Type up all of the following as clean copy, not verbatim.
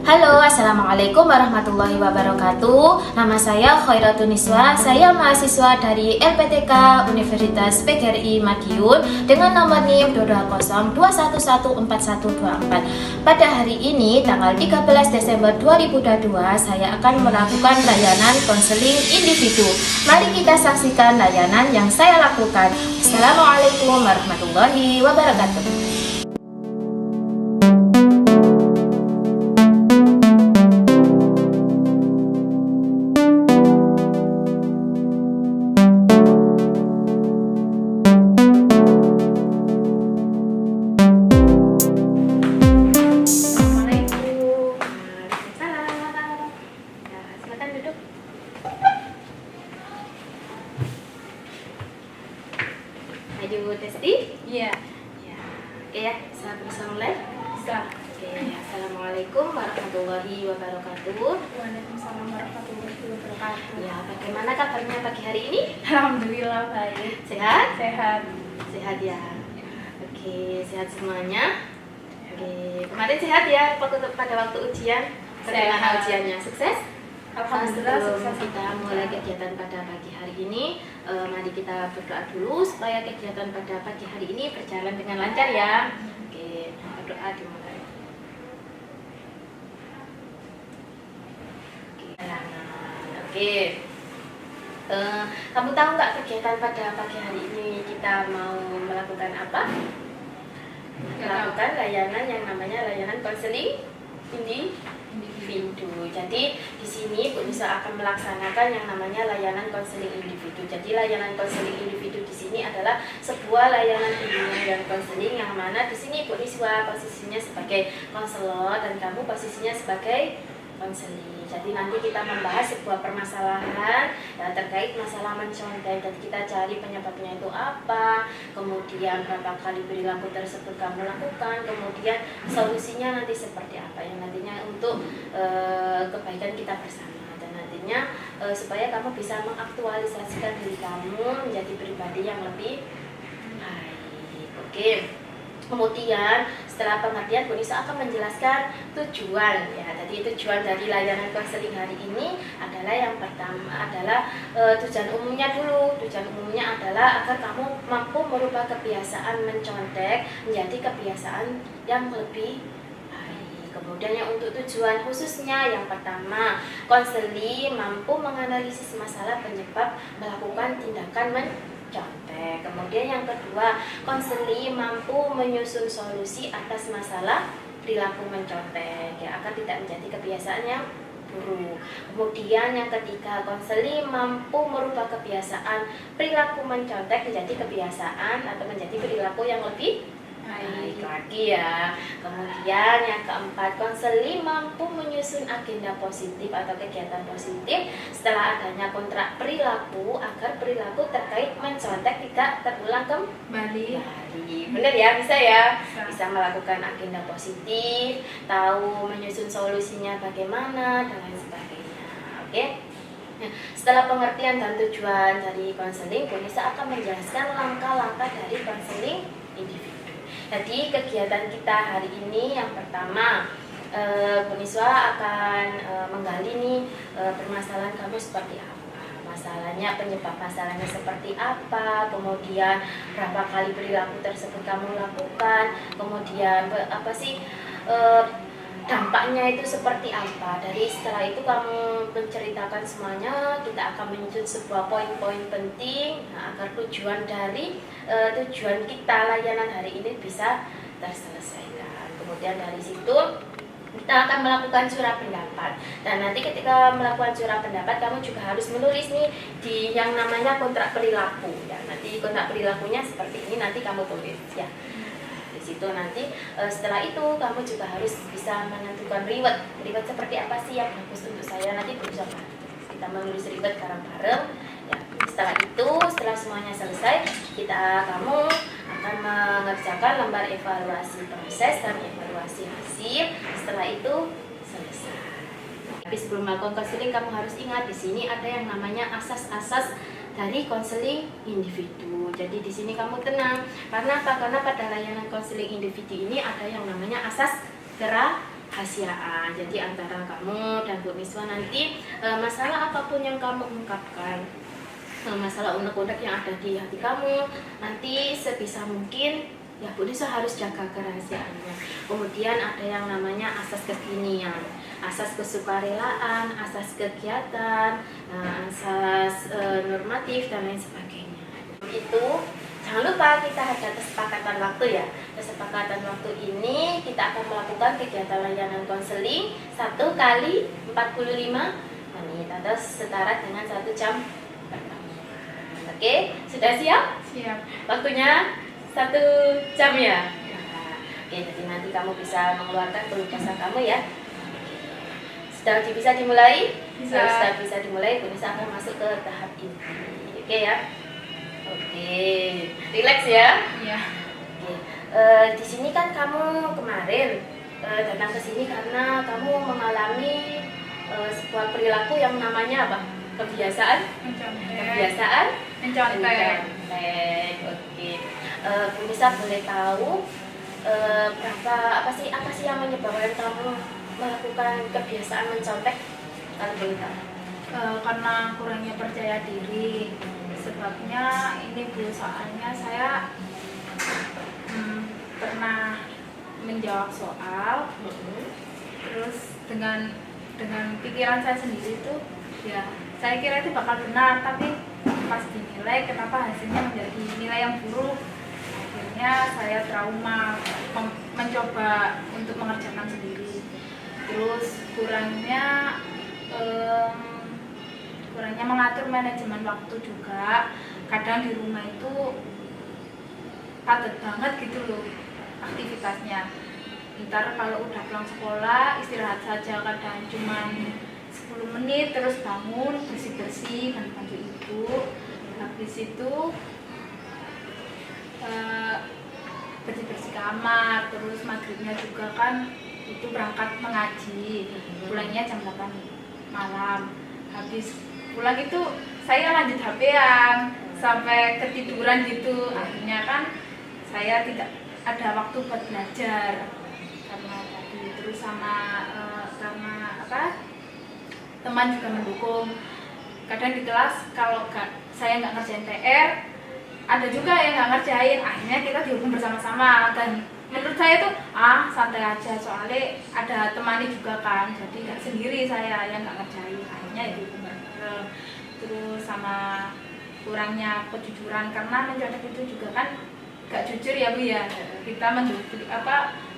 Halo, Assalamualaikum warahmatullahi wabarakatuh. Nama saya Khairatun Niswa. Saya mahasiswa dari LPTK Universitas PGRI Madiun dengan nomor NIM 220211424. Pada hari ini, tanggal 13 Desember 2022, saya akan melakukan layanan konseling individu. Mari kita saksikan layanan yang saya lakukan. Assalamualaikum warahmatullahi wabarakatuh. Maju Testi? Iya. Ya. Oke ya, saya bisa mulai? Bisa. Oke, Assalamualaikum warahmatullahi wabarakatuh. Waalaikumsalam warahmatullahi wabarakatuh. Ya, bagaimana kabarnya pagi hari ini? Alhamdulillah baik. Sehat? Sehat. Sehat ya. Oke, sehat semuanya. Oke, kemarin sehat ya pada waktu ujian? Bagaimana Sehat. ujiannya? Sukses? Alhamdulillah Sebelum sukses. kita mulai kegiatan pada pagi hari ini, mari kita berdoa dulu supaya kegiatan pada pagi hari ini berjalan dengan lancar ya. Oke, berdoa dimulai. Oke. Kamu tahu nggak kegiatan pada pagi hari ini kita mau melakukan apa? Melakukan layanan yang namanya layanan konseling individu. Jadi di sini Bu Nisa akan melaksanakan yang namanya layanan konseling individu. Jadi layanan konseling individu di sini adalah sebuah layanan bimbingan dan konseling yang mana di sini Bu Nisa posisinya sebagai konselor dan kamu posisinya sebagai konseling. Jadi nanti kita membahas sebuah permasalahan ya, terkait masalah mencontek. Jadi kita cari penyebabnya itu apa, kemudian berapa kali perilaku tersebut kamu lakukan, kemudian solusinya nanti seperti apa yang nantinya untuk kebaikan kita bersama dan nantinya supaya kamu bisa mengaktualisasikan diri kamu menjadi pribadi yang lebih baik. Oke. Kemudian setelah pengertian Bu Nisa akan menjelaskan tujuan ya. Jadi tujuan dari layanan konseling hari ini adalah yang pertama adalah tujuan umumnya dulu. Tujuan umumnya adalah agar kamu mampu merubah kebiasaan mencontek menjadi kebiasaan yang lebih baik. Kemudian yang untuk tujuan khususnya yang pertama, konseling mampu menganalisis masalah penyebab melakukan tindakan mencontek. Kemudian yang kedua, konseling mampu menyusun solusi atas masalah perilaku mencontek ya, agar tidak menjadi kebiasaan yang buruk. Kemudian yang ketiga, konseling mampu merubah kebiasaan perilaku mencontek menjadi kebiasaan atau menjadi perilaku yang lebih baik lagi ya. Kemudian yang keempat, konseling mampu menyusun agenda positif atau kegiatan positif setelah adanya kontrak perilaku agar perilaku terkait mencontek tidak terulang kembali. Benar ya, bisa ya. Bisa melakukan agenda positif, tahu menyusun solusinya bagaimana dan lain sebagainya. Oke. Nah, setelah pengertian dan tujuan dari konseling, Bu Nisa akan menjelaskan langkah-langkah dari konseling individu. Jadi kegiatan kita hari ini yang pertama, Bu Nisa akan menggali nih permasalahan kamu seperti apa, masalahnya, penyebab masalahnya seperti apa, kemudian berapa kali perilaku tersebut kamu lakukan, kemudian apa sih dampaknya itu seperti apa. Dari setelah itu kamu menceritakan semuanya, kita akan menyusun sebuah poin-poin penting agar tujuan dari tujuan kita layanan hari ini bisa terselesaikan. Kemudian dari situ kita akan melakukan surat pendapat dan nanti ketika melakukan surat pendapat kamu juga harus menulis nih di yang namanya kontrak perilaku ya. Nanti kontrak perilakunya seperti ini nanti kamu tulis ya. Itu nanti setelah itu kamu juga harus bisa menentukan reward seperti apa sih yang bagus untuk saya. Nanti berusaha kita menulis reward bareng-bareng ya. Setelah semuanya selesai, kamu akan mengerjakan lembar evaluasi proses dan evaluasi hasil. Setelah itu selesai. Tapi sebelum melakukan konseling kamu harus ingat di sini ada yang namanya asas-asas dari konseling individu. Jadi di sini kamu tenang. Karena apa? Karena pada layanan konseling individu ini ada yang namanya asas gerakan. kerahasiaan. Jadi antara kamu dan Bu Niswa nanti masalah apapun yang kamu ungkapkan, masalah unek-unek yang ada di hati kamu, nanti sebisa mungkin ya Bu Niswa harus jaga kerahasiaannya. Kemudian ada yang namanya asas kekinian, asas kesukarelaan, asas kegiatan, asas normatif dan lain sebagainya. Itu jangan lupa kita ada kesepakatan waktu ya. Kesepakatan waktu ini kita akan melakukan kegiatan layanan konseling 1 kali 45 menit atau setara dengan 1 jam pertama. Oke, sudah siap? Siap. Waktunya 1 jam ya. Oke, jadi nanti kamu bisa mengeluarkan pelukasan kamu ya. Sudah bisa dimulai? Bisa. Sudah bisa dimulai, bisa akan masuk ke tahap ini. Oke ya. Oke, relax ya. Iya. Oke. Di sini kan kamu kemarin datang ke sini karena kamu mengalami sebuah perilaku yang namanya apa? Kebiasaan? Kebiasaan? Mencontek. Oke. Bu Nisa boleh tahu apa sih yang menyebabkan kamu melakukan kebiasaan mencontek? Kalau boleh tahu. Karena kurangnya percaya diri. Sebabnya ini Bu, soalnya saya pernah menjawab soal, terus dengan pikiran saya sendiri itu ya saya kira itu bakal benar, tapi pas dinilai kenapa hasilnya menjadi nilai yang buruk. Akhirnya saya trauma, mencoba untuk mengerjakan sendiri. Terus kurangnya mengatur manajemen waktu juga. Kadang di rumah itu padat banget gitu loh aktivitasnya. Ntar kalau udah pulang sekolah istirahat saja, kadang cuma 10 menit terus bangun bersih-bersih ganti baju ibu. Habis itu bersih-bersih kamar, terus maghribnya juga kan itu berangkat mengaji, pulangnya jam 8 malam. Habis pulang itu saya lanjut HP-an sampai ketiduran gitu. Akhirnya kan saya tidak ada waktu buat belajar karena tadi, terus sama karena teman juga mendukung. Kadang di kelas kalau saya nggak ngerjain PR, ada juga yang nggak ngerjain, akhirnya kita dihukum bersama-sama. Dan menurut saya tuh santai aja, soalnya ada temani juga kan, jadi nggak sendiri saya yang nggak ngerjain, akhirnya dihukum bareng. Terus sama kurangnya kejujuran, karena mencontek itu juga kan nggak jujur ya Bu ya, kita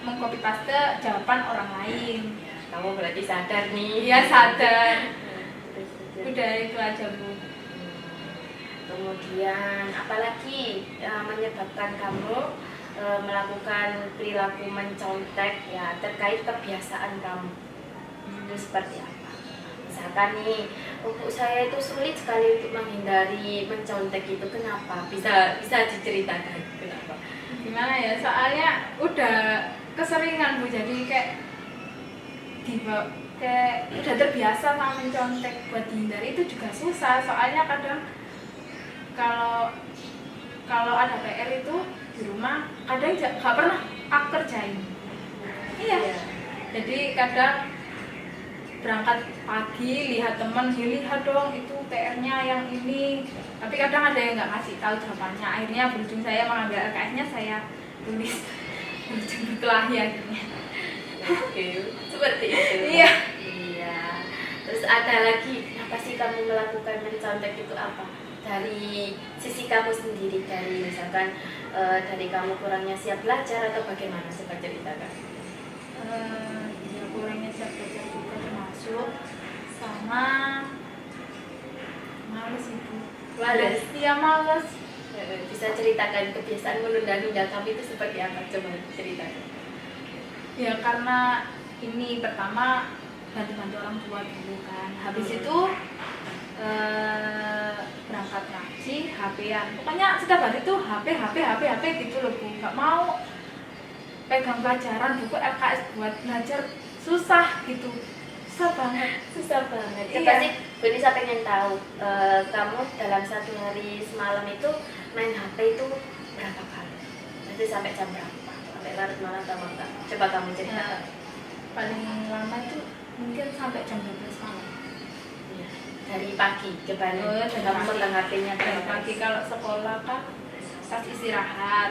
mengcopy paste jawaban orang lain. Kamu berarti sadar nih. Iya sadar. Udah itu aja Bu. Kemudian apalagi menyebabkan kamu melakukan perilaku mencontek ya terkait kebiasaan kamu itu seperti apa? Misalkan nih, ibu saya itu sulit sekali untuk menghindari mencontek itu, kenapa? Bisa diceritakan kenapa? Gimana ya? Soalnya udah keseringan Bu, jadi kayak udah terbiasa sama mencontek. Buat dihindari itu juga susah, soalnya kadang kalau ada PR itu di rumah kadang nggak pernah aku kerjain. Iya. Jadi kadang berangkat pagi lihat teman, lihat dong itu PR-nya yang ini, tapi kadang ada yang nggak ngasih tahu jawabannya. Akhirnya berujung saya mengambil LKS-nya, saya tulis berujung berkelahi akhirnya. Oke, seperti itu. Iya. Terus ada lagi, kenapa sih kamu melakukan mencontek itu apa? Dari sisi kamu sendiri, dari misalkan dari kamu kurangnya siap belajar atau bagaimana? Coba ceritakan. Ya kurangnya siap belajar juga termasuk, sama males itu. Males? Iya males. Bisa ceritakan kebiasaan menunda-nunda kamu itu seperti apa? Coba ceritakan. Ya karena ini pertama bantu-bantu orang tua dulu kan. Habis itu berangkat ngaji, HP-an. Pokoknya setiap hari itu HP gitu loh Bu. Gak mau pegang pelajaran, buku LKS buat belajar susah gitu. Susah banget. Ya, Iya. pasti Bu Nisa pengen tahu kamu dalam satu hari semalam itu main HP itu berapa kali? Nanti sampai jam berapa? Sampai larut malam atau enggak? Coba kamu ceritakan. paling lama itu mungkin sampai jam 12 malam. Iya. Dari pagi ke Bali. Oh, ya, dari Kamu pagi. pegang HP-nya Dari pagi. Kalau sekolah kan pas istirahat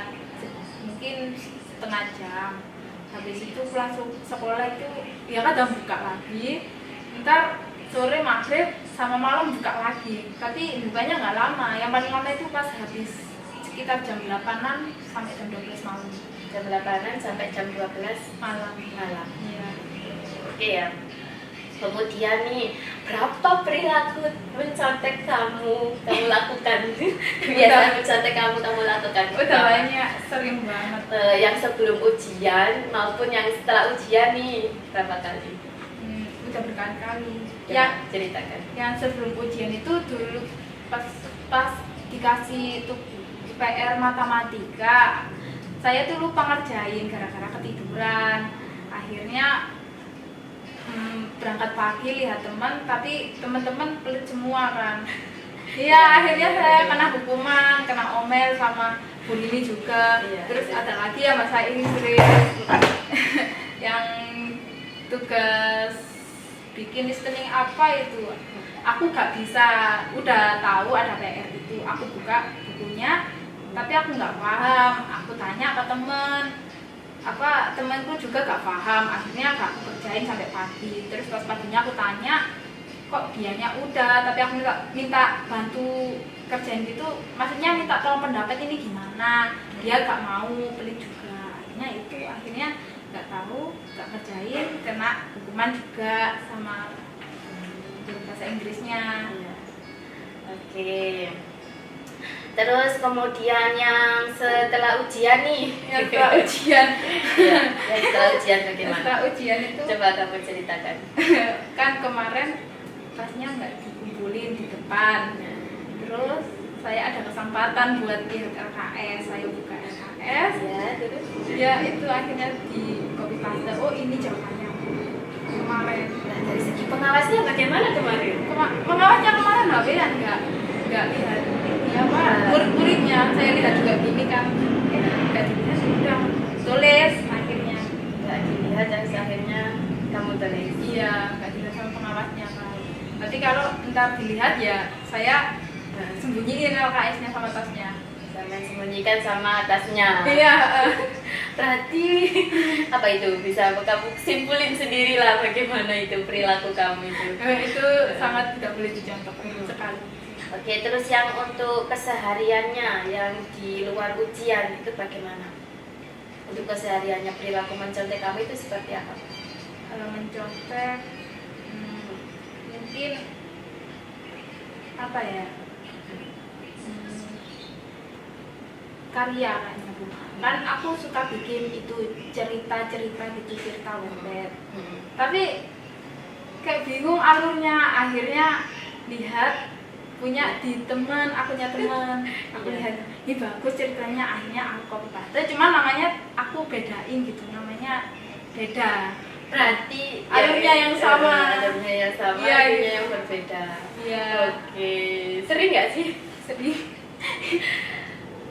mungkin setengah jam. Habis itu pulang sekolah itu ya kadang buka lagi. Ntar sore maghrib sama malam buka lagi. Tapi bukanya nggak lama. Yang paling lama itu pas habis sekitar jam 8-an sampai jam 12 malam. Jam 8-an sampai jam 12 Malam. malam. Iya. Oke ya. Kemudian nih, berapa perilaku mencontek kamu lakukan? Kebiasaan mencontek kamu lakukan. Udah banyak, sering banget. Yang sebelum ujian maupun yang setelah ujian nih, berapa kali? Udah berkali-kali. Ya, ceritakan. Yang sebelum ujian itu dulu pas dikasih itu PR matematika, saya tuh lupa ngerjain gara-gara ketiduran. Akhirnya berangkat pagi lihat teman, tapi teman-teman pelit semua kan. Iya, akhirnya saya kena hukuman, kena omel sama Bu Lili juga. Iya, Terus iya. ada lagi ya bahasa Inggris yang tugas bikin listening apa itu. Aku gak bisa, udah tahu ada PR itu. Aku buka bukunya, tapi aku nggak paham. Aku tanya ke temanku juga gak paham. Akhirnya gak aku kerjain sampai pagi. Terus pas paginya aku tanya, kok dianya udah, tapi aku minta bantu kerjain gitu. Maksudnya minta tolong pendapat ini gimana. Dia gak mau, pelit juga. Akhirnya gak tahu, gak kerjain, kena hukuman juga sama guru bahasa Inggrisnya. Iya. Oke. Terus kemudian yang setelah ujian nih. Yang setelah ujian, Iya, yang setelah ujian bagaimana? setelah ujian itu Coba kamu ceritakan. kan kemarin tasnya nggak dikumpulin di depan. Terus saya ada kesempatan buat lihat LKS, saya buka LKS. Ya, terus Ya itu akhirnya di copy paste. Oh ini jawabannya kemarin. nah, dari segi pengawasnya bagaimana kemarin? Pengawasnya kemarin nggak lihat ini apa murid-muridnya. Saya lihat juga gini kan. Nggak dilihat sudah tulis akhirnya. Nggak dilihat dan akhirnya kamu tulis. Iya, nggak dilihat sama pengawasnya kan. Nanti kalau ntar dilihat ya saya sembunyiin LKS-nya sama tasnya. Sama sembunyikan sama atasnya. Iya. Berarti apa itu? Bisa kamu simpulin sendiri lah bagaimana itu perilaku kamu itu. Itu sangat tidak boleh dicontoh sekali. Oke, terus yang untuk kesehariannya yang di luar ujian itu bagaimana? Untuk kesehariannya perilaku mencontek kamu itu seperti apa? Kalau mencontek, mungkin apa ya? Karya kayaknya Bu. Kan aku suka bikin itu cerita-cerita gitu, cerita web. Tapi kayak bingung alurnya. Akhirnya lihat punya di teman, akunya teman. Aku lihat ini bagus ceritanya, akhirnya aku copy paste. Cuma namanya aku bedain gitu, namanya beda. Berarti Alurnya yang sama. Alurnya yang sama, Iya, alurnya gitu. yang berbeda. Iya. Oke, sering nggak sih? Sedih.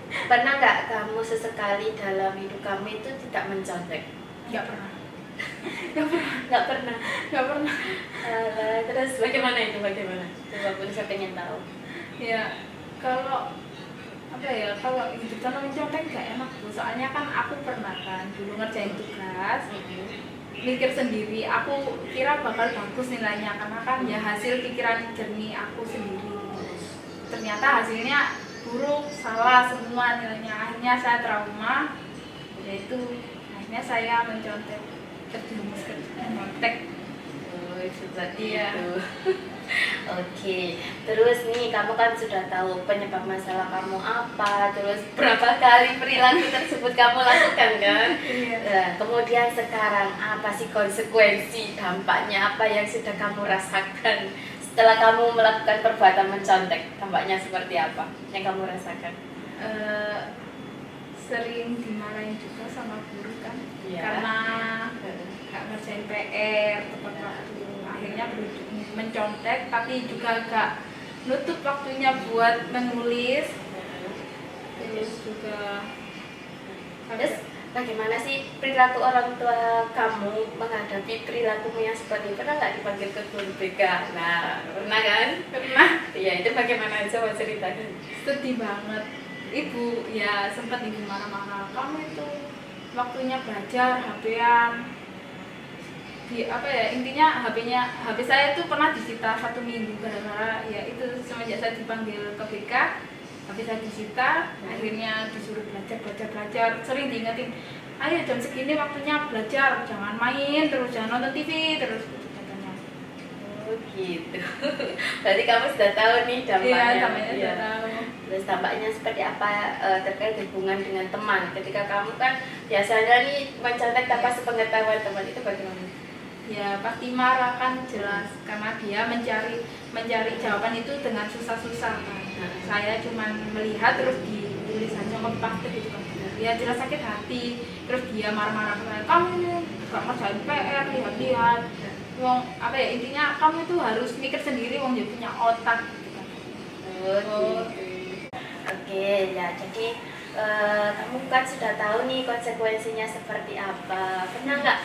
Pernah nggak kamu sesekali dalam hidup kamu itu tidak mencontek? Nggak pernah. Nggak pernah. Nggak pernah. Terus bagaimana itu? Bagaimana? Coba pun saya pengen tahu. Ya, kalau apa ya, kalau hidup tanpa mencontek nggak enak Bu. Soalnya kan aku pernah kan dulu ngerjain tugas, mikir sendiri, aku kira bakal bagus nilainya karena kan ya hasil pikiran jernih aku sendiri. Ternyata hasilnya buruk, salah semua nilainya. Akhirnya saya trauma, yaitu akhirnya saya mencontek, terjerumus ke mencontek. Oh, seperti Iya. itu. Oke, terus nih kamu kan sudah tahu penyebab masalah kamu apa, terus berapa kali perilaku tersebut kamu lakukan kan? Iya. Nah, kemudian sekarang apa sih konsekuensi dampaknya, apa yang sudah kamu rasakan setelah kamu melakukan perbuatan mencontek? Dampaknya seperti apa yang kamu rasakan? Sering dimarahin juga sama guru kan, Iya. karena nggak ngerjain PR tepat waktu. Akhirnya berujung mencontek, tapi juga gak nutup waktunya buat menulis. Terus juga Terus bagaimana sih perilaku orang tua kamu menghadapi perilakumu yang seperti itu? Pernah nggak dipanggil ke guru BK? Nah, pernah kan? Pernah. Iya, itu bagaimana, coba ceritakan. Sedih banget. Ibu ya sempat ibu marah-marah, kamu itu waktunya belajar HP-an di apa ya, intinya HP saya itu pernah disita 1 minggu gara-gara ya itu semenjak saya dipanggil ke BK HP saya disita, akhirnya disuruh belajar, sering diingetin, ayo jam segini waktunya belajar, jangan main terus, jangan nonton TV terus gitu katanya. Oh gitu. Berarti kamu sudah tahu nih dampaknya. Iya, dampaknya Iya. sudah tahu. Terus dampaknya seperti apa terkait hubungan dengan teman? Ketika kamu kan biasanya nih mencontek tanpa sepengetahuan teman, itu bagaimana? Ya pasti marah kan, jelas, karena dia mencari jawaban itu dengan susah-susah kan. Saya cuma melihat terus ditulis aja copy gitu kan. Ya jelas sakit hati, terus dia marah-marah ke saya, kamu ini gak ngerjain PR, lihat-lihat. Wong apa ya, intinya kamu itu harus mikir sendiri, wong dia punya otak gitu kan. Oh, gitu. Oke, ya jadi kamu kan sudah tahu nih konsekuensinya seperti apa. Pernah nggak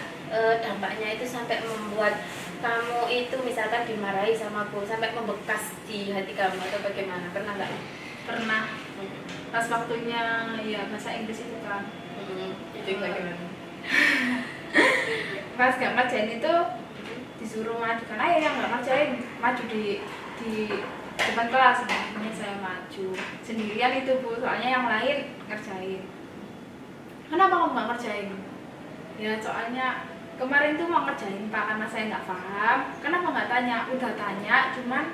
dampaknya itu sampai membuat kamu itu misalkan dimarahi sama guru sampai membekas di hati kamu atau bagaimana? Pernah nggak? Pernah. Pas waktunya ya bahasa Inggris itu kan. Itu bagaimana? Pas gak ngerjain itu disuruh maju kan, ayo yang gak ngerjain maju di depan kelas. Akhirnya saya maju sendirian itu Bu, soalnya yang lain ngerjain. Kenapa kamu gak ngerjain? Ya soalnya kemarin tuh mau ngerjain Pak, karena saya nggak paham. Kenapa nggak tanya? Udah tanya, cuman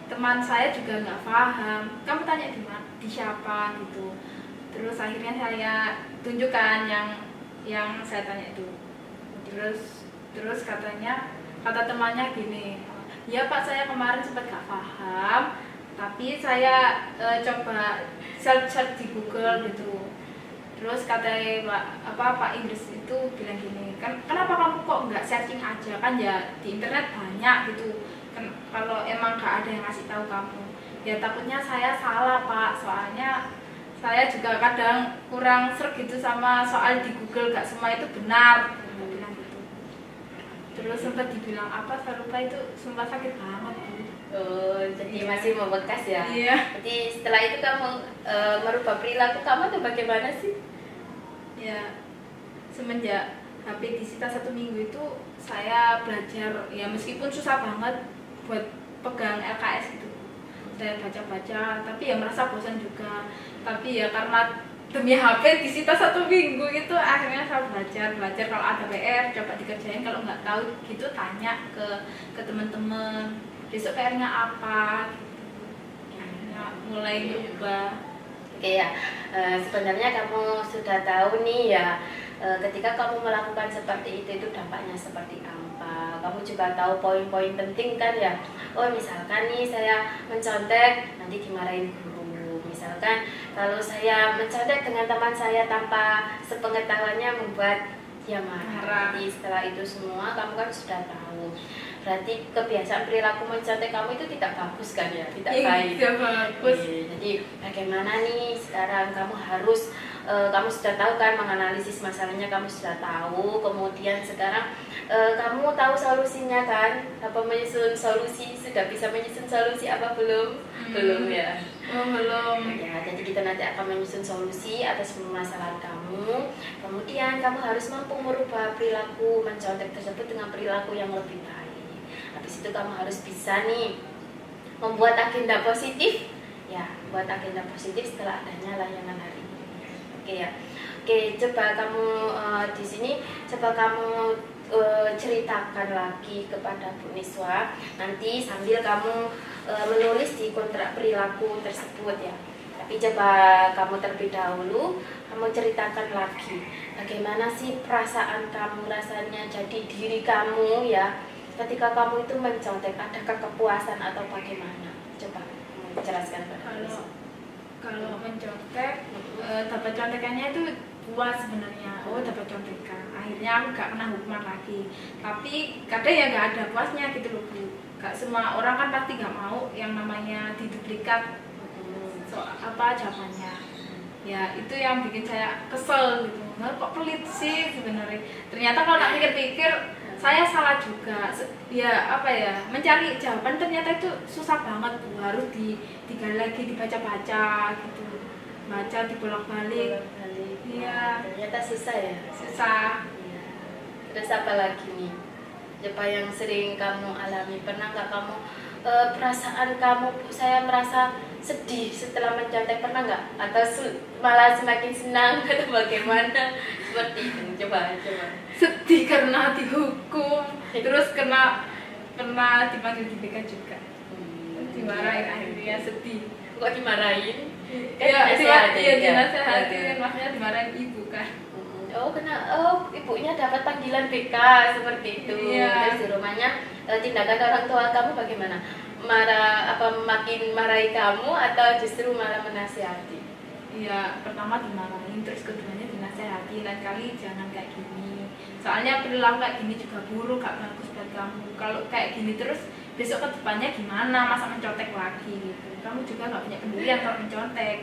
teman saya juga nggak paham. Kamu tanya di siapa gitu. Terus akhirnya saya tunjukkan yang saya tanya itu. Terus kata temannya gini, ya Pak, saya kemarin sempat nggak paham, tapi saya coba search di Google gitu. Terus kata Pak Inggris itu bilang gini, kenapa kamu kok nggak searching aja, kan ya di internet banyak gitu kan, kalau emang nggak ada yang ngasih tahu kamu. Ya takutnya saya salah Pak, soalnya saya juga kadang kurang serg gitu sama soal di Google, nggak semua itu benar. Bilang gitu. Terus sempat dibilang apa, saya lupa, itu sumpah sakit banget Bu. Oh, jadi masih membekas ya? Iya. Jadi setelah itu kamu merubah perilaku kamu tuh bagaimana sih? Ya semenjak HP disita 1 minggu itu saya belajar, ya meskipun susah banget buat pegang LKS gitu, saya baca-baca, tapi ya merasa bosan juga. Tapi ya karena demi HP disita 1 minggu itu, akhirnya saya belajar kalau ada PR coba dikerjain, kalau nggak tahu gitu tanya ke teman-teman besok PR-nya apa gitu. Akhirnya mulai berubah. Oke ya, sebenarnya kamu sudah tahu nih ya, ketika kamu melakukan seperti itu dampaknya seperti apa. Kamu juga tahu poin-poin penting kan ya. Oh misalkan nih saya mencontek nanti dimarahin guru. Misalkan kalau saya mencontek dengan teman saya tanpa sepengetahuannya membuat dia marah. Jadi setelah itu semua kamu kan sudah tahu. Berarti kebiasaan perilaku mencontek kamu itu tidak bagus kan ya, tidak baik. Tidak bagus. Jadi bagaimana nih sekarang kamu harus kamu sudah tahu kan menganalisis masalahnya, kamu sudah tahu, kemudian sekarang kamu tahu solusinya kan, apa menyusun solusi, sudah bisa menyusun solusi apa belum? Belum ya. Belum. Ya, jadi kita nanti akan menyusun solusi atas permasalahan kamu. Kemudian kamu harus mampu merubah perilaku mencontek tersebut dengan perilaku yang lebih baik. Habis itu kamu harus bisa nih membuat agenda positif, ya, buat agenda positif setelah adanya layanan hari ini. Oke ya. Oke, coba kamu di sini coba kamu ceritakan lagi kepada Bu Niswa nanti sambil kamu menulis di kontrak perilaku tersebut ya. Tapi coba kamu terlebih dahulu kamu ceritakan lagi bagaimana sih perasaan kamu, rasanya jadi diri kamu ya ketika kamu itu mencontek, adakah kepuasan atau bagaimana? Coba kamu jelaskan pada kalau mencontek, dapat contekannya itu puas sebenarnya. Oh dapat contekan, akhirnya aku gak kena hukuman lagi. Tapi kadang ya gak ada puasnya gitu loh Bu. Gak semua orang kan pasti gak mau yang namanya diduplikat apa jawabannya. Ya itu yang bikin saya kesel gitu. bener kok pelit sih sebenarnya. Ternyata kalau tak pikir-pikir saya salah juga. Ya apa ya, mencari jawaban ternyata itu susah banget Bu. Harus digali lagi, dibaca-baca gitu, baca dibolak-balik. Iya. Ternyata susah ya. Susah. Iya. Terus apa lagi nih? Apa yang sering kamu alami? Pernah nggak kamu perasaan kamu, Bu, saya merasa sedih setelah mencontek, pernah nggak? Atau malah semakin senang atau bagaimana? Seperti itu. Coba. Sedih karena dihukum, terus kena dipanggil di BK juga. Dimarahin akhirnya sedih. Kok dimarahin? Iya, dinasehatin, dinasehatin, maksudnya dimarahin ibu kan. Ibunya dapat panggilan BK seperti itu. Iya. Terus di rumahnya tindakan orang tua kamu bagaimana? Makin marahi kamu atau justru malah menasihati? Iya, pertama dimarahin, terus keduanya dinasehati, lain kali jangan kayak gini. Soalnya perilaku kayak gini juga buruk, gak bagus buat kamu. Kalau kayak gini terus besok ke depannya gimana? Masa mencontek lagi gitu. Kamu juga gak punya pendirian kalau mencontek.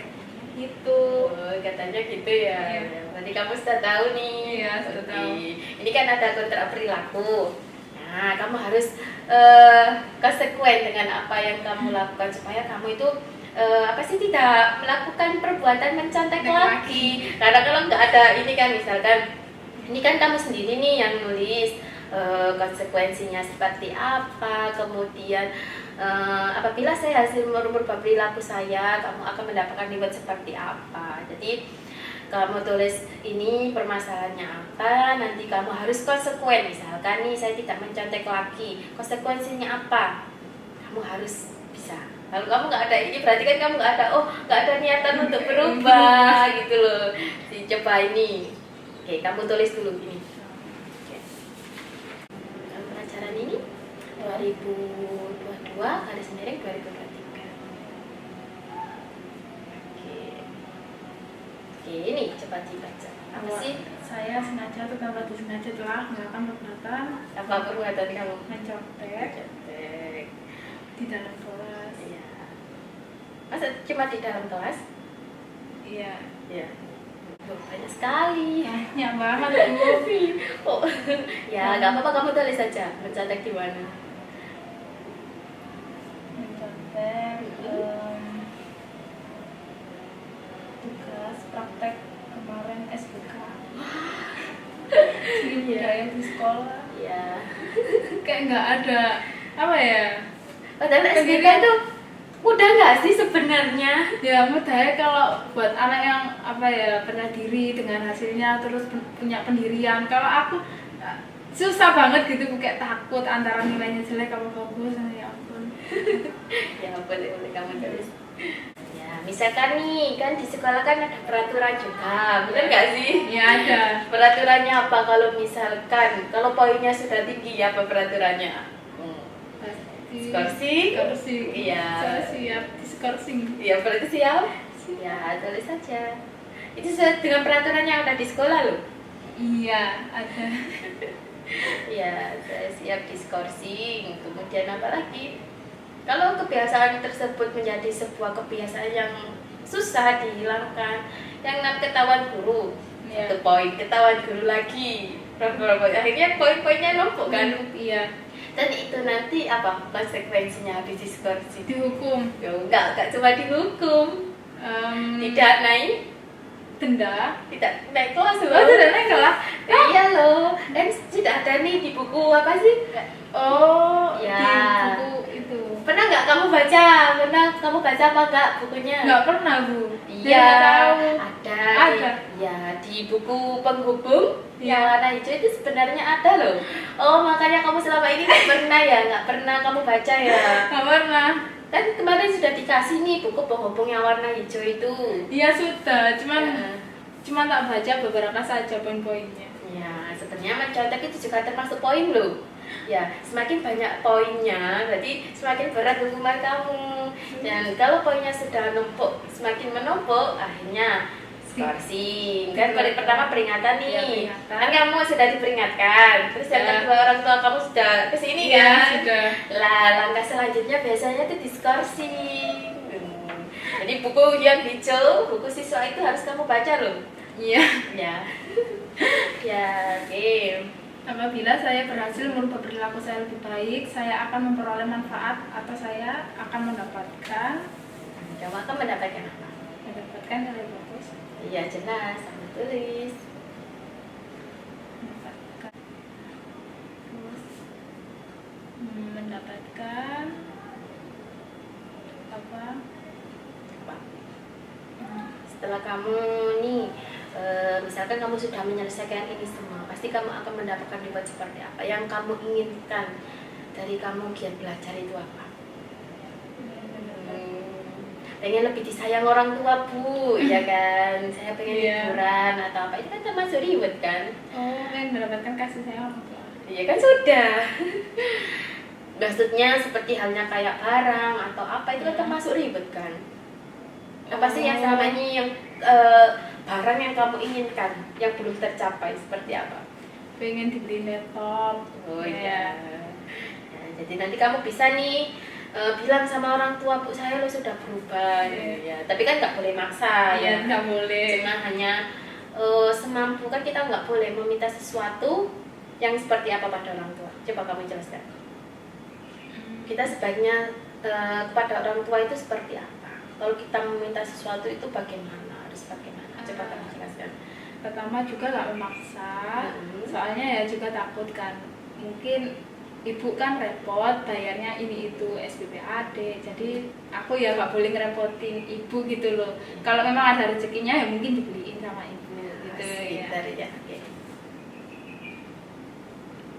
Gitu. Oh, katanya gitu ya. Iya. Berarti kamu sudah tahu nih. Iya, sudah tahu. Ini kan ada kontrak perilaku. Nah, kamu harus konsekuen dengan apa yang kamu lakukan supaya kamu itu tidak melakukan perbuatan mencontek lagi. Karena kalau nggak ada ini kan, misalkan ini kan kamu sendiri nih yang nulis konsekuensinya seperti apa, kemudian apabila saya hasil merubah perilaku saya, kamu akan mendapatkan reward seperti apa. Jadi kamu tulis ini permasalahannya apa, nanti kamu harus konsekuen. Misalkan nih saya tidak mencontek lagi, konsekuensinya apa, kamu harus bisa. Kalau kamu nggak ada ini berarti kan kamu nggak ada niatan untuk berubah gitu loh. Coba ini, oke, kamu tulis dulu ini. Pelajaran ini 2022 garis miring 2023. Oke, ini coba dibaca. Apa sih? Saya sengaja atau tanpa disengaja telah melakukan perbuatan Apa perbuatan kamu? mencontek di dalam kelas. Iya. Masa cuma di dalam kelas? Iya. Iya. Banyak sekali. Banyak banget Bu. Oh, ya nggak apa-apa, kamu tulis saja. Mencontek di mana? Mencontek tugas praktek kemarin SBK. Seni budaya di sekolah. Iya. Kayak nggak ada apa ya? Padahal SBK itu mudah nggak sih sebenarnya? Ya mudahnya kalau buat anak yang apa ya, pernah diri dengan hasilnya, terus punya pendirian. Kalau aku susah banget gitu, kayak takut antara nilainya jelek kalau bagus. Ya ampun. Ya boleh kamu tulis. Ya misalkan nih kan di sekolah kan ada peraturan juga, benar nggak sih? Ya ada. Peraturannya apa kalau misalkan kalau poinnya sudah tinggi, apa peraturannya? Skorsing? Skorsing. Iya. Saya siap di skorsing. Iya, berarti siap? Ya, tulis saja. Itu sesuai dengan peraturan yang ada di sekolah loh. Iya, ada. Iya, saya siap di skorsing. Kemudian apa lagi? Kalau kebiasaan tersebut menjadi sebuah kebiasaan yang susah dihilangkan, yang ketahuan guru, Iya. 1 poin, ketahuan guru lagi. Berapa? Akhirnya poin-poinnya numpuk kan? Iya. Dan itu nanti apa konsekuensinya habis diskorsing? Dihukum. Ya enggak cuma dihukum. Tidak naik Denda. tidak naik kelas loh. Oh, tidak naik kelas? Iya loh. Dan sudah ada nih di buku apa sih? Oh, Ya. di buku itu. Pernah nggak kamu baca? Pernah kamu baca apa enggak bukunya? Nggak pernah Bu. Iya. Jadi nggak tahu. Ada. Ya di buku penghubung yang warna hijau itu sebenarnya ada loh. Oh makanya kamu selama ini nggak pernah ya, nggak pernah kamu baca ya. Nggak pernah. Kan kemarin sudah dikasih nih buku penghubung yang warna hijau itu. Iya sudah, cuman Ya. cuman tak baca beberapa saja poin-poinnya. Ya, sebenarnya mencontek itu juga termasuk poin loh. Ya, semakin banyak poinnya, berarti semakin berat hukuman kamu. Dan kalau poinnya sudah numpuk, semakin menumpuk, akhirnya skorsing. Kan pertama peringatan nih. Ya, peringatan. Kan kamu sudah diperingatkan. Terus yang Ya. kedua orang tua kamu sudah kesini Iya, kan? sudah. Lah, langkah selanjutnya biasanya itu diskorsing. Jadi buku yang hijau, buku siswa itu harus kamu baca loh. Iya. Ya. Ya, oke. Apabila saya berhasil merubah perilaku saya lebih baik, saya akan memperoleh manfaat atau saya akan mendapatkan Kamu akan mendapatkan apa? nilai bagus. Iya, jelas, kamu tulis. Mendapatkan terus mendapatkan apa? Apa? Setelah kamu nih misalkan kamu sudah menyelesaikan ini semua, pasti kamu akan mendapatkan reward seperti apa yang kamu inginkan dari kamu giat belajar itu apa? Pengen lebih disayang orang tua, Bu, ya kan? Saya pengen liburan atau apa, itu kan termasuk reward kan? Oh, pengen mendapatkan kasih sayang orang tua. Iya kan sudah. Maksudnya seperti halnya kayak barang atau apa, itu kan termasuk reward kan? Apa sih yang selama ini yang barang yang kamu inginkan yang belum tercapai seperti apa? Pengen dibeli laptop. Oh iya. Ya, jadi nanti kamu bisa nih bilang sama orang tua, Bu, saya lo sudah berubah. Ya, tapi kan nggak boleh maksa ya. Nggak boleh. Cuma hanya semampu, kan kita nggak boleh meminta sesuatu yang seperti apa pada orang tua. Coba kamu jelaskan. Kita sebaiknya kepada orang tua itu seperti apa? Kalau kita meminta sesuatu itu bagaimana? Harus bagaimana? Coba kamu jelaskan. Pertama juga nggak memaksa, soalnya ya juga takut kan. Mungkin ibu kan repot bayarnya ini itu SPPAD, jadi aku ya nggak boleh ngerepotin ibu gitu loh. Kalau memang ada rezekinya ya mungkin dibeliin sama ibu gitu ya. Ya. Okay.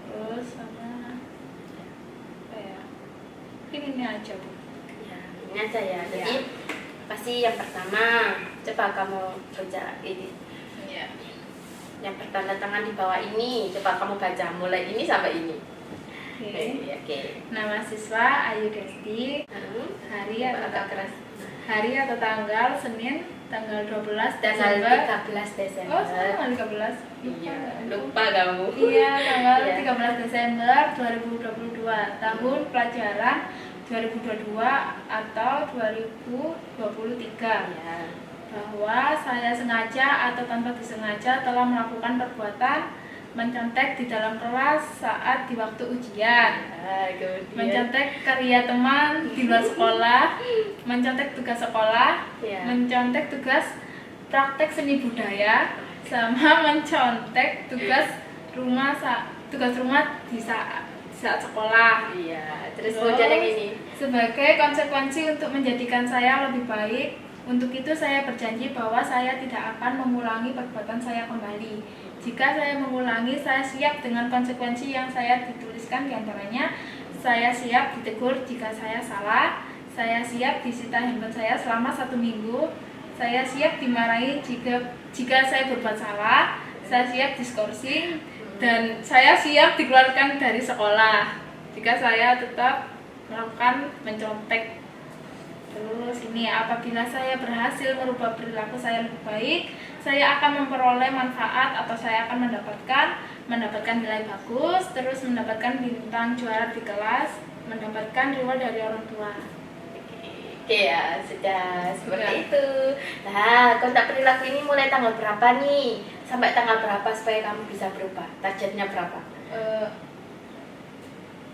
Terus sama apa ya? Ini aja Bu. Ya, ini aja ya. Jadi pasti yang pertama, coba kamu baca ini. Ya. Yang bertanda tangan di bawah ini, coba kamu baca mulai ini sampai ini. Oke. Nama siswa Ayu Desti. Hari atau tanggal Senin tanggal 12 Desember. 13 Desember. Oh, tanggal 13. Iya, lupa kamu. Iya, tanggal 13 Desember 2022. Tahun pelajaran 2022 atau 2023. Iya. Bahwa saya sengaja atau tanpa disengaja telah melakukan perbuatan mencontek di dalam kelas saat di waktu ujian, mencontek karya teman di luar sekolah, mencontek tugas sekolah, mencontek tugas praktek seni budaya, sama mencontek tugas rumah di saat sekolah. Iya. Terus kemudian yang ini. Sebagai konsekuensi untuk menjadikan saya lebih baik, untuk itu saya berjanji bahwa saya tidak akan mengulangi perbuatan saya kembali. Jika saya mengulangi, saya siap dengan konsekuensi yang saya dituliskan diantaranya. Saya siap ditegur jika saya salah. Saya siap disita handphone saya selama 1 minggu. Saya siap dimarahi jika saya berbuat salah. Saya siap diskorsing. Dan saya siap dikeluarkan dari sekolah jika saya tetap melakukan mencontek. Terus ini, apabila saya berhasil merubah perilaku saya lebih baik, saya akan memperoleh manfaat atau saya akan mendapatkan nilai bagus, terus mendapatkan bintang juara di kelas, mendapatkan reward dari orang tua. Oke ya, sudah seperti itu. Nah, kontak perilaku ini mulai tanggal berapa nih? Sampai tanggal berapa supaya kamu bisa berubah? Targetnya berapa?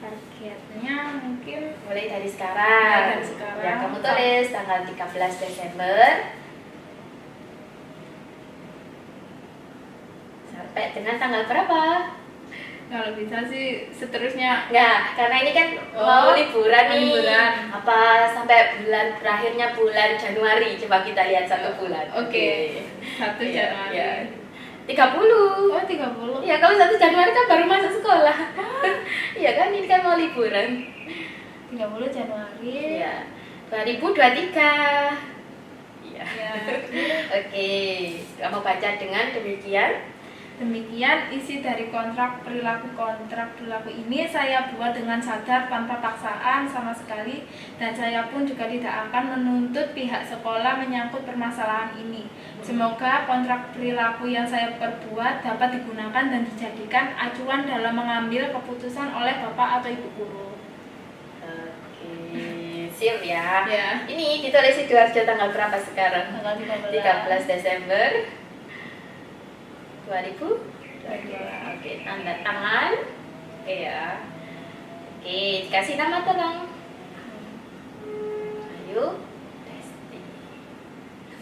Targetnya mungkin mulai dari sekarang. Ya, kamu tulis tanggal 13 Desember sampai dengan tanggal berapa? Kalau bisa sih seterusnya. Nggak, karena ini kan mau liburan nih. Apa sampai bulan terakhirnya bulan Januari? Coba kita lihat 1 bulan. Oke. 1 Januari. Ya. 30. Oh, 30. Ya, kalau 1 Januari kan baru masuk sekolah. Iya kan, ini kan mau liburan. 30 Januari. Iya. 2023. Iya. Ya. Oke. Kamu baca dengan demikian. Demikian isi dari kontrak perilaku ini saya buat dengan sadar tanpa paksaan sama sekali, dan saya pun juga tidak akan menuntut pihak sekolah menyangkut permasalahan ini. Semoga kontrak perilaku yang saya perbuat dapat digunakan dan dijadikan acuan dalam mengambil keputusan oleh Bapak atau Ibu guru. Oke, siap ya. Ya. Ini ditulis di Sidoarjo tanggal berapa sekarang? Tanggal 13 Desember. 2022. Oke, tanda tangan. Oke ya. Oke, kasih nama terang. Ayu Desti.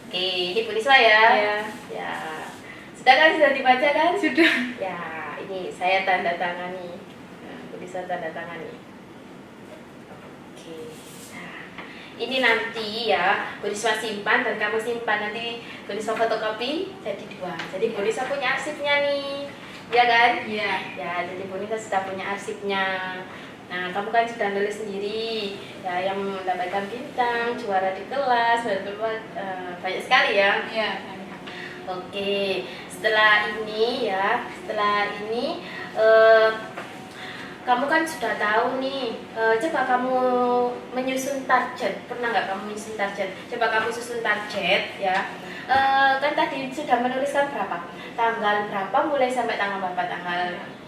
Oke, ini Bu Niswa ya. Iya. Ya. Sudah dibaca kan? Sudah. Ya, ini saya tanda tangani. Nah, Bu Niswa tanda tangani. Oke. Nah, ini nanti ya Bu Niswa simpan dan kamu simpan, nanti Bu Niswa fotokopi jadi 2. Jadi Bu Niswa punya arsipnya nih. Ya kan? Iya. Ya, jadi Bu Niswa sudah punya arsipnya. Nah, kamu kan sudah nulis sendiri ya, yang mendapatkan bintang, juara di kelas, banyak sekali ya. Iya. Oke, setelah ini kamu kan sudah tahu nih. Coba kamu menyusun target. Pernah nggak kamu menyusun target? Coba kamu susun target ya. Kan tadi sudah menuliskan berapa? Tanggal berapa mulai sampai tanggal berapa?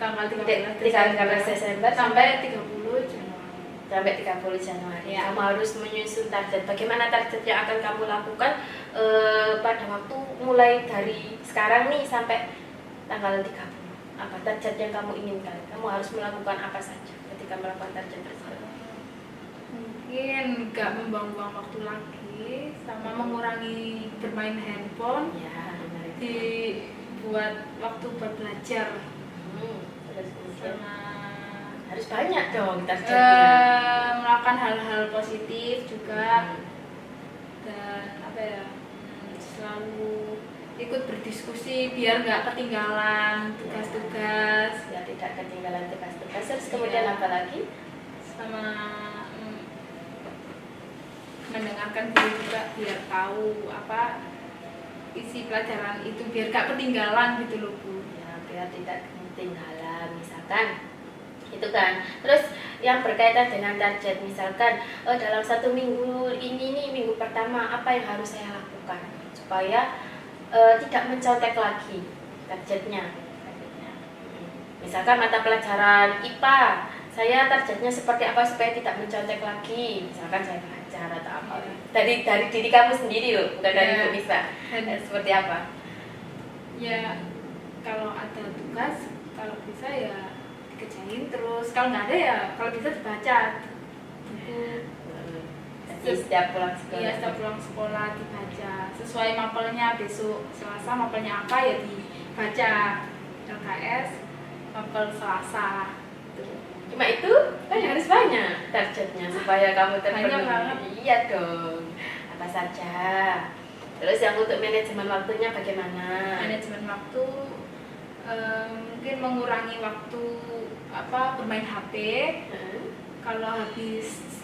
Tanggal 13 Desember sampai 30 Januari. Sampai 30 Januari. Ya. Kamu harus menyusun target. Bagaimana target yang akan kamu lakukan pada waktu mulai dari sekarang nih sampai tanggal 30. Apa target yang kamu inginkan? Kamu harus melakukan apa saja ketika melakukan target tersebut? Mungkin nggak membuang-buang waktu lagi, sama mengurangi bermain handphone, Ya, benar itu. dibuat waktu buat belajar, Terus kemudian sama harus banyak dong targetnya. melakukan hal-hal positif juga, dan apa ya, selalu ikut berdiskusi biar nggak ketinggalan tugas-tugas, Ya, tidak ketinggalan tugas-tugas. Terus kemudian Iya. apa lagi? sama mendengarkan guru juga biar tahu apa isi pelajaran itu, biar gak ketinggalan gitu loh Bu. Ya, biar tidak ketinggalan misalkan itu kan. Terus yang berkaitan dengan target, misalkan dalam 1 minggu ini nih, minggu pertama apa yang harus saya lakukan supaya tidak mencontek lagi targetnya. Misalkan mata pelajaran IPA, saya targetnya seperti apa supaya tidak mencontek lagi. Misalkan saya belajar atau apa. Dari diri kamu sendiri loh, bukan dari Ya. Bu Nisa. Seperti apa? Ya kalau ada tugas, kalau bisa ya dikerjain terus, kalau nggak ada ya kalau bisa dibaca buku. Jadi setiap pulang sekolah. Iya, setiap pulang sekolah dibaca sesuai mapelnya. Besok Selasa mapelnya apa ya dibaca, LKS mapel Selasa. Cuma itu kan harus banyak targetnya supaya kamu terpenuhi. Banyak banget. Iya dong. Apa saja. Terus yang untuk manajemen waktunya bagaimana? Manajemen waktu, mungkin mengurangi waktu bermain HP. Kalau habis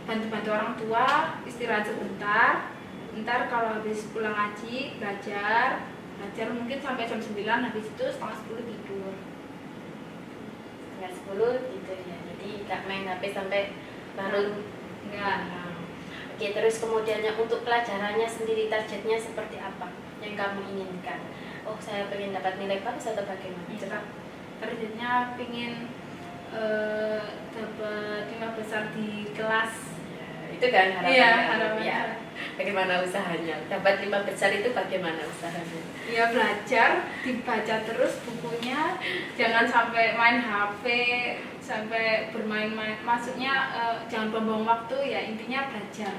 bantu-bantu orang tua, istirahat sebentar. Ntar kalau habis pulang ngaji, belajar mungkin sampai jam 9, habis itu setengah 10 tidur. Setengah 10 gitu ya. Jadi nggak main HP sampai baru. Enggak. Oke, terus kemudiannya untuk pelajarannya sendiri targetnya seperti apa yang kamu inginkan? Oh, saya pengen dapat nilai bagus atau bagaimana? Coba. Targetnya pingin dapat 5 besar di kelas. Itu kan harapannya. Iya, harapannya. Ya. Bagaimana usahanya? Dapat 5 besar itu bagaimana usahanya? Ya belajar, dibaca terus bukunya, jangan sampai main HP, sampai bermain-main. Maksudnya jangan buang-buang waktu ya, intinya belajar.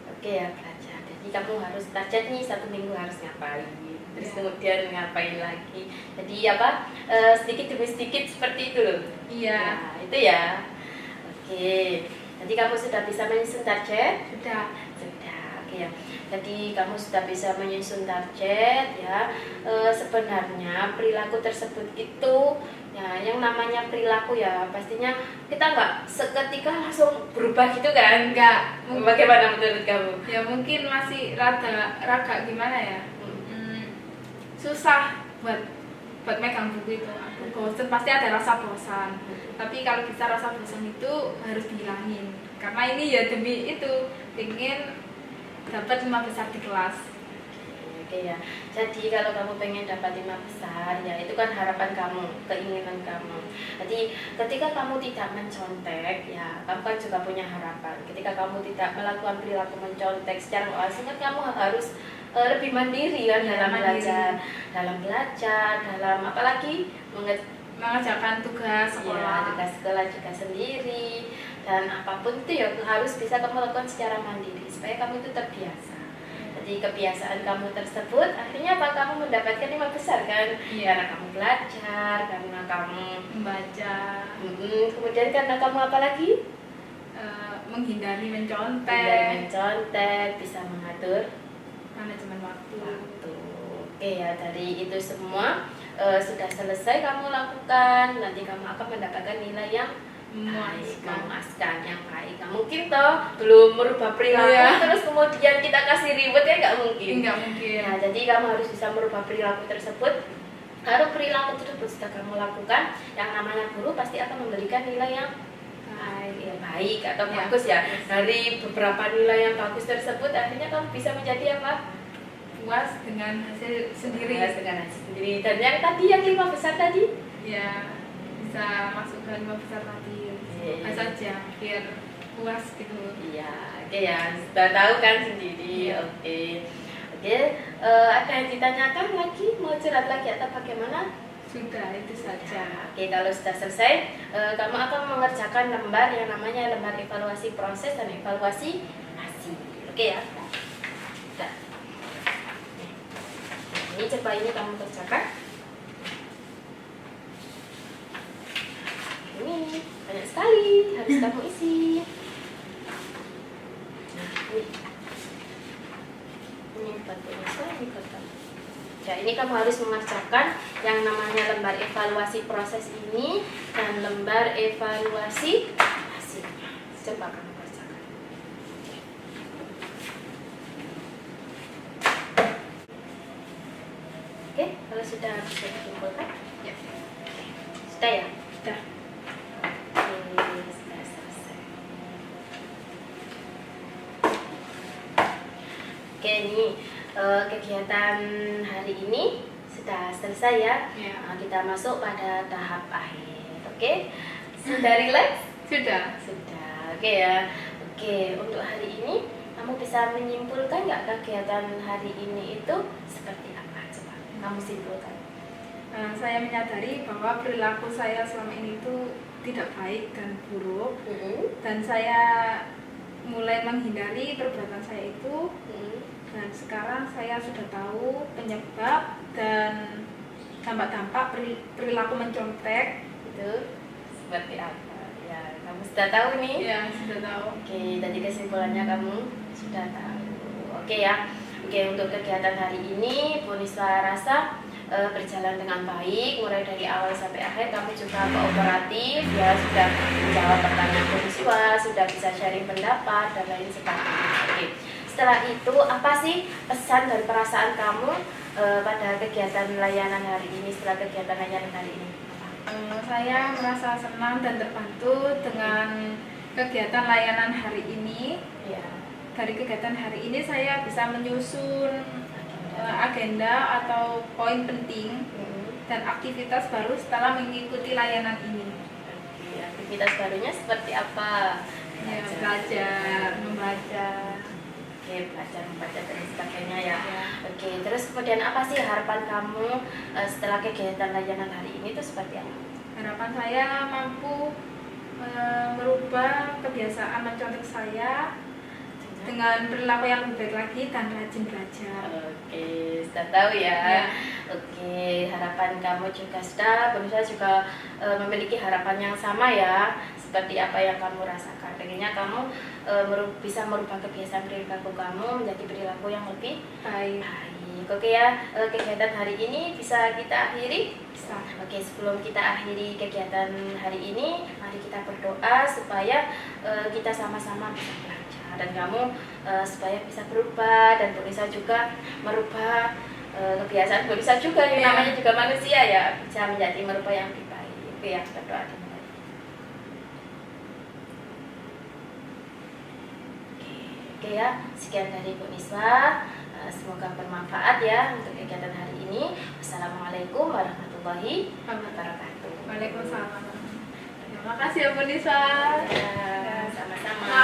Oke ya, belajar. Jadi kamu harus target nih 1 minggu harus ngapain. Terus Ya. kemudian ngapain lagi. Jadi apa? Sedikit demi sedikit seperti itu loh. Iya. Ya, itu ya. Oke. Jadi kamu sudah bisa menyusun target? Sudah. Sudah, oke ya. Jadi kamu sudah bisa menyusun target ya. Sebenarnya perilaku tersebut itu ya, yang namanya perilaku ya pastinya kita nggak seketika langsung berubah gitu kan? Enggak. Bagaimana menurut kamu? Ya mungkin masih raga gimana ya? Susah buat megang buku itu. Bosan, pasti ada rasa bosan. Tapi kalau bisa rasa bosan itu harus dihilangin. Karena ini ya demi itu, pengen dapat 5 besar di kelas. Oke ya. Jadi kalau kamu pengen dapat 5 besar, ya itu kan harapan kamu, keinginan kamu. Jadi ketika kamu tidak mencontek, ya kamu kan juga punya harapan. Ketika kamu tidak melakukan perilaku mencontek secara nggak langsung, kan kamu harus lebih mandiri kan dalam belajar, dalam apalagi mengerjakan tugas ya, sekolah. tugas sekolah juga sendiri, dan apapun itu ya harus bisa kamu lakukan secara mandiri supaya kamu itu terbiasa. Jadi kebiasaan kamu tersebut akhirnya apa, kamu mendapatkan 5 besar kan? Karena kamu belajar, karena kamu membaca, kemudian karena kamu apa lagi? menghindari mencontek, Bisa mengatur manajemen waktu. Oke ya, dari itu semua sudah selesai kamu lakukan, nanti kamu akan mendapatkan nilai yang memuaskan, yang baik. Nah, mungkin toh belum merubah perilaku terus kemudian kita kasih reward, ya nggak mungkin. Nah, jadi kamu harus bisa merubah perilaku tersebut. Kalau perilaku tersebut sudah kamu lakukan, yang namanya guru pasti akan memberikan nilai yang baik atau bagus ya. Dari beberapa nilai yang bagus tersebut akhirnya kamu bisa menjadi apa? Puas dengan hasil sendiri. Dan yang tadi yang 5 besar tadi? Ya, bisa masuk ke 5 besar tadi. Saja biar puas gitu. Iya, oke ya, sudah tahu kan sendiri. Oke, ada yang ditanyakan lagi, mau curhat lagi atau bagaimana? Sudah, itu saja. Oke, kalau sudah selesai, kamu akan mengerjakan lembar yang namanya lembar evaluasi proses dan evaluasi hasil. Oke ya. Sudah. Ini coba ini kamu kerjakan. Ini banyak sekali, harus kamu isi. Ini buat ya, ini kamu harus mengerjakan yang namanya lembar evaluasi proses ini dan lembar evaluasi hasilnya. Coba kamu kerjakan. Oke, kalau sudah bisa dikumpulkan, ya. Sudah ya? Sudah. Oke, sudah selesai. Oke, ini kegiatan hari ini sudah selesai ya. Kita masuk pada tahap akhir. Oke, sudah relax? Sudah. Oke ya. Oke, untuk hari ini kamu bisa menyimpulkan nggak kegiatan hari ini itu seperti apa? Coba kamu simpulkan. Saya menyadari bahwa perilaku saya selama ini itu tidak baik dan buruk, dan saya mulai menghindari perbuatan saya itu. Dan sekarang saya sudah tahu penyebab dan dampak-dampak perilaku mencontek itu seperti apa. Ya, kamu sudah tahu nih? Ya, sudah tahu. Oke, tadi kesimpulannya kamu sudah tahu. Oke ya. Oke, untuk kegiatan hari ini Bu Niswa rasa berjalan dengan baik, mulai dari awal sampai akhir. Kamu juga kooperatif ya, sudah menjawab pertanyaan Bu Niswa, sudah bisa sharing pendapat dan lain sebagainya. Oke. Setelah itu, apa sih pesan dan perasaan kamu pada kegiatan layanan hari ini, setelah kegiatan layanan hari ini? Saya merasa senang dan terbantu dengan kegiatan layanan hari ini. Ya. Dari kegiatan hari ini saya bisa menyusun agenda atau poin penting dan aktivitas baru setelah mengikuti layanan ini. Oke, aktivitas barunya seperti apa? Ya, belajar, membaca. Oke, belajar membaca dan sebagainya ya. Oke, terus kemudian apa sih harapan kamu setelah kegiatan layanan hari ini itu seperti apa? Harapan saya mampu merubah kebiasaan mencontek saya dengan perilaku yang lebih baik lagi dan rajin belajar. Oke, sudah tahu ya. Oke, harapan kamu juga sudah, pemirsa juga memiliki harapan yang sama ya, seperti apa yang kamu rasakan. Pengennya kamu bisa merubah kebiasaan perilaku kamu menjadi perilaku yang lebih baik. Oke ya, kegiatan hari ini bisa kita akhiri? Bisa. Oke, sebelum kita akhiri kegiatan hari ini, mari kita berdoa supaya kita sama-sama bisa belajar dan kamu supaya bisa berubah, dan bisa juga merubah kebiasaan bisa juga, yang namanya juga manusia ya, bisa menjadi merubah yang lebih baik. Oke ya, berdoa dimulai. Oke ya, sekian dari Bu Niswa. Semoga bermanfaat ya untuk kegiatan hari ini. Wassalamualaikum warahmatullahi wabarakatuh. Waalaikumsalam. Terima kasih ya Bu Nisa. Ya, sama-sama.